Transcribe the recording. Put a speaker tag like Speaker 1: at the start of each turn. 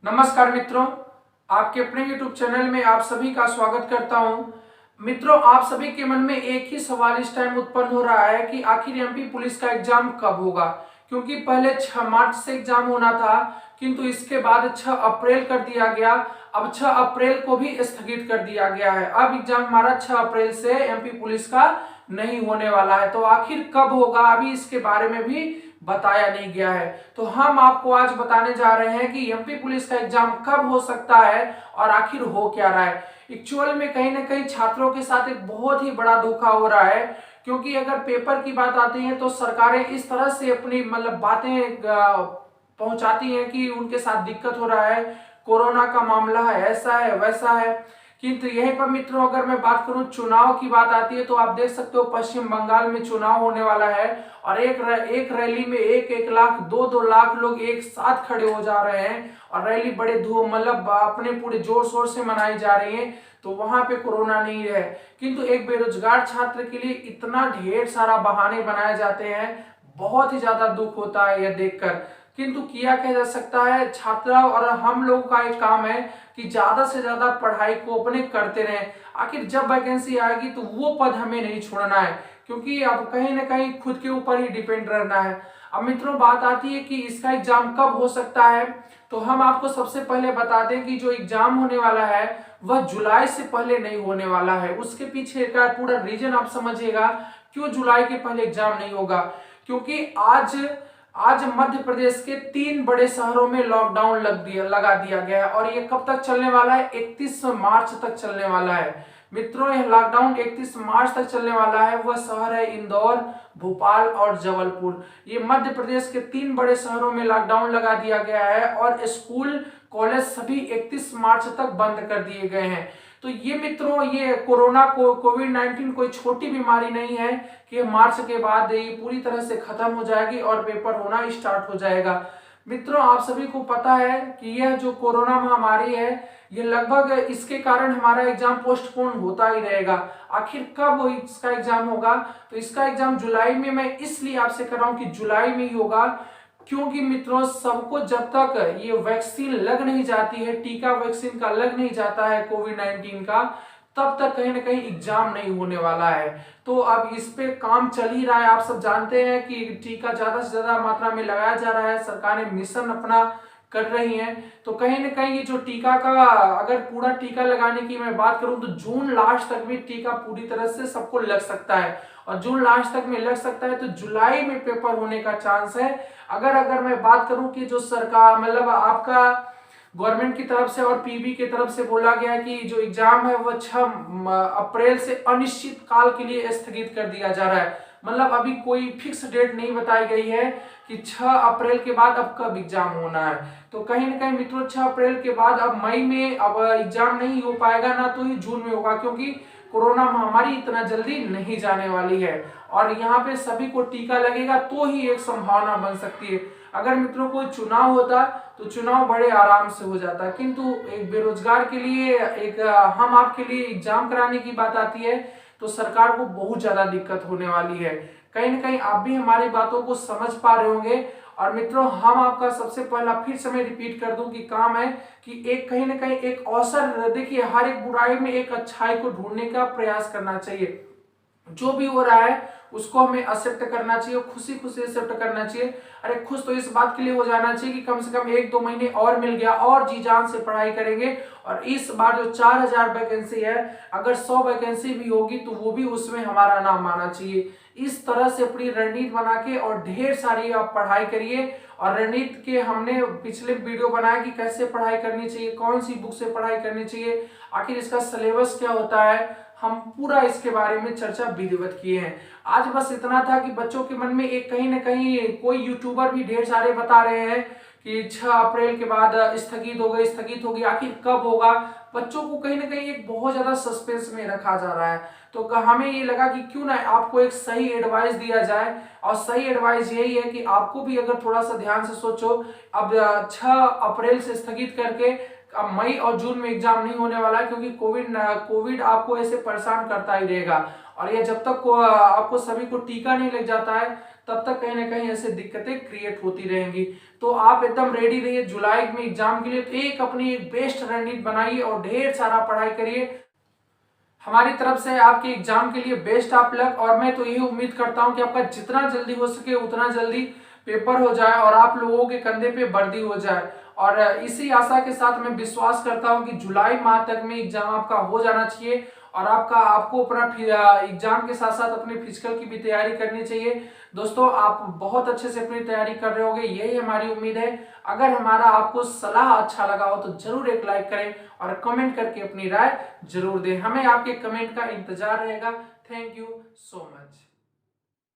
Speaker 1: नमस्कार मित्रों, आपके अपने YouTube चैनल में आप सभी का स्वागत करता हूं। मित्रों, आप सभी के मन में एक ही सवाल इस टाइम उत्पन्न हो रहा है कि आखिर एमपी पुलिस का एग्जाम कब होगा। क्योंकि पहले 6 मार्च से एग्जाम होना था, किंतु इसके बाद 6 अप्रैल कर दिया गया। अब 6 अप्रैल को भी स्थगित कर दिया गया है। अब एग्जाम हमारा 6 अप्रैल से एमपी पुलिस का नहीं होने वाला है। तो आखिर कब होगा, अभी इसके बारे में भी बताया नहीं गया है। तो हम आपको आज बताने जा रहे हैं कि एमपी पुलिस का एग्जाम कब हो सकता है और आखिर हो क्या रहा है। एक्चुअल में कहीं ना कहीं छात्रों के साथ एक बहुत ही बड़ा धोखा हो रहा है। क्योंकि अगर पेपर की बात आती है तो सरकारें इस तरह से अपनी बातें पहुंचाती हैं कि उनके साथ दिक्कत हो रहा है, कोरोना का मामला है, ऐसा है वैसा है। किंतु यहीं पर मित्रों, अगर मैं बात करूं चुनाव की बात आती है तो आप देख सकते हो पश्चिम बंगाल में चुनाव होने वाला है और एक रैली में एक लाख 2 लाख लोग एक साथ खड़े हो जा रहे हैं और रैली बड़े धूम अपने पूरे जोर शोर से मनाई जा रही है। तो वहां पे कोरोना नहीं है, किंतु एक बेरोजगार छात्र के लिए इतना ढेर सारा बहाने बनाए जाते हैं, बहुत ही ज्यादा दुख होता है यह देखकर। किंतु किया क्या जा सकता है, छात्र और हम लोगों का एक काम है कि ज्यादा से ज्यादा पढ़ाई को अपने करते रहें। आखिर जब वैकेंसी आएगी तो वो पद हमें नहीं छोड़ना है, क्योंकि अब कहीं ना कहीं खुद के ऊपर ही डिपेंड रहना है। अब मित्रों, बात आती है कि इसका एग्जाम कब हो सकता है। तो हम आपको सबसे पहले बता दें कि जो एग्जाम होने वाला है वह जुलाई से पहले नहीं होने वाला है। उसके पीछे का पूरा रीजन आप समझिएगा क्यों जुलाई के पहले एग्जाम नहीं होगा। क्योंकि आज आज मध्य प्रदेश के 3 बड़े शहरों में लॉकडाउन लगा दिया गया है और ये कब तक चलने वाला है, 31 मार्च तक चलने वाला है। मित्रों, यह लॉकडाउन 31 मार्च तक चलने वाला है। वह शहर है इंदौर, भोपाल और जबलपुर। ये मध्य प्रदेश के 3 बड़े शहरों में लॉकडाउन लगा दिया गया है और स्कूल कॉलेज सभी 31 मार्च तक बंद कर दिए गए हैं। तो ये मित्रों, ये कोरोना को कोविड-19 कोई छोटी बीमारी नहीं है कि मार्च के बाद ये पूरी तरह से खत्म हो जाएगी और पेपर होना स्टार्ट हो जाएगा। मित्रों, आप सभी को पता है कि यह जो कोरोना महामारी है, ये लगभग इसके कारण हमारा एग्जाम पोस्टपोन होता ही रहेगा। आखिर कब इसका एग्जाम होगा, तो इसका एग्जाम जुलाई में मैं इसलिए आपसे कर रहा हूं कि जुलाई में ही होगा। क्योंकि मित्रों, सबको जब तक ये वैक्सीन लग नहीं जाती है, टीका वैक्सीन का लग नहीं जाता है कोविड-19 का, तब तक कहीं ना कहीं एग्जाम नहीं होने वाला है। तो अब इस पे काम चल ही रहा है। आप सब जानते हैं कि टीका ज्यादा से ज्यादा मात्रा में लगाया जा रहा है, सरकारें मिशन अपना कर रही हैं। तो कहीं ना कहीं ये जो टीका का, अगर पूरा टीका लगाने की मैं बात करूं तो जून लास्ट तक भी टीका पूरी तरह से सबको लग सकता है और जून लास्ट तक में लग सकता है। तो जुलाई में पेपर होने का चांस है। अगर मैं बात करूं कि जो सरकार आपका गवर्नमेंट की तरफ से और पीबी की तरफ से बोला गया है कि जो एग्जाम है वह 6 अप्रैल से अनिश्चित काल के लिए स्थगित कर दिया जा रहा है। अभी कोई फिक्स डेट नहीं बताई गई है कि 6 अप्रैल के बाद अब कब एग्जाम होना है। तो कहीं ना कहीं मित्रों, 6 अप्रैल के बाद अब मई में अब एग्जाम नहीं हो पाएगा, ना तो ही जून में होगा, क्योंकि कोरोना महामारी इतना जल्दी नहीं जाने वाली है और यहाँ पे सभी को टीका लगेगा तो ही एक संभावना बन सकती है। अगर मित्रों कोई चुनाव होता तो चुनाव बड़े आराम से हो जाता, किंतु एक बेरोजगार के लिए, एक हम आपके लिए एग्जाम कराने की बात आती है तो सरकार को बहुत ज्यादा दिक्कत होने वाली है। कहीं ना कहीं आप भी हमारी बातों को समझ पा रहे होंगे। और मित्रों, हम आपका सबसे पहला फिर से मैं रिपीट कर दूं कि काम है कि एक कहीं ना कहीं एक अवसर, देखिए हर एक बुराई में एक अच्छाई को ढूंढने का प्रयास करना चाहिए। जो भी हो रहा है उसको हमें एक्सेप्ट करना चाहिए, खुशी खुशी एक्सेप्ट करना चाहिए। अरे खुश तो इस बात के लिए हो जाना चाहिए कि कम से कम 1-2 महीने और मिल गया और जी जान से पढ़ाई करेंगे। और इस बार जो 4000 वैकेंसी है, अगर 100 वैकेंसी भी होगी तो वो भी उसमें हमारा नाम आना चाहिए। इस तरह से अपनी रणनीति बना के और ढेर सारी आप पढ़ाई करिए। और रणनीति के हमने पिछले वीडियो बनाया कि कैसे पढ़ाई करनी चाहिए, कौन सी बुक से पढ़ाई करनी चाहिए, आखिर इसका सिलेबस क्या होता है, हम पूरा इसके बारे में चर्चा विधिवत किए हैं। आज बस इतना था कि बच्चों के मन में एक कहीं ना कहीं, कोई यूट्यूबर भी ढेर सारे बता रहे हैं कि 6 अप्रैल के बाद स्थगित होगी, आखिर कब होगा। बच्चों को कहीं ना कहीं एक बहुत ज्यादा सस्पेंस में रखा जा रहा है। तो हमें ये लगा कि क्यों ना आपको एक सही एडवाइस दिया जाए। और सही एडवाइस यही है कि आपको भी अगर थोड़ा सा ध्यान से सोचो, अब 6 अप्रैल से स्थगित करके अब मई और जून में एग्जाम नहीं होने वाला है, क्योंकि कोविड आपको ऐसे परेशान करता ही रहेगा। और ये जब तक आपको सभी को टीका नहीं लग जाता है तब तक कहीं ना कहीं ऐसे दिक्कतें क्रिएट होती रहेंगी। तो आप एकदम रेडी रहिए जुलाई में एग्जाम के लिए। तो एक अपनी बेस्ट रणनीति बनाइए और ढेर सारा पढ़ाई करिए। हमारी तरफ से आपके एग्जाम के लिए बेस्ट ऑफ लक। और मैं तो यही उम्मीद करता हूं कि आपका जितना जल्दी हो सके उतना जल्दी पेपर हो जाए और आप लोगों के कंधे पे वर्दी हो जाए। और इसी आशा के साथ मैं विश्वास करता हूं कि जुलाई माह तक में एग्जाम आपका हो जाना चाहिए और आपको अपना एग्जाम के साथ साथ अपने फिजिकल की भी तैयारी करनी चाहिए। दोस्तों आप बहुत अच्छे से अपनी तैयारी कर रहे होंगे, यही हमारी उम्मीद है। अगर हमारा आपको सलाह अच्छा लगा हो तो जरूर एक लाइक करें और कमेंट करके अपनी राय जरूर दें। हमें आपके कमेंट का इंतजार रहेगा। Thank you so much.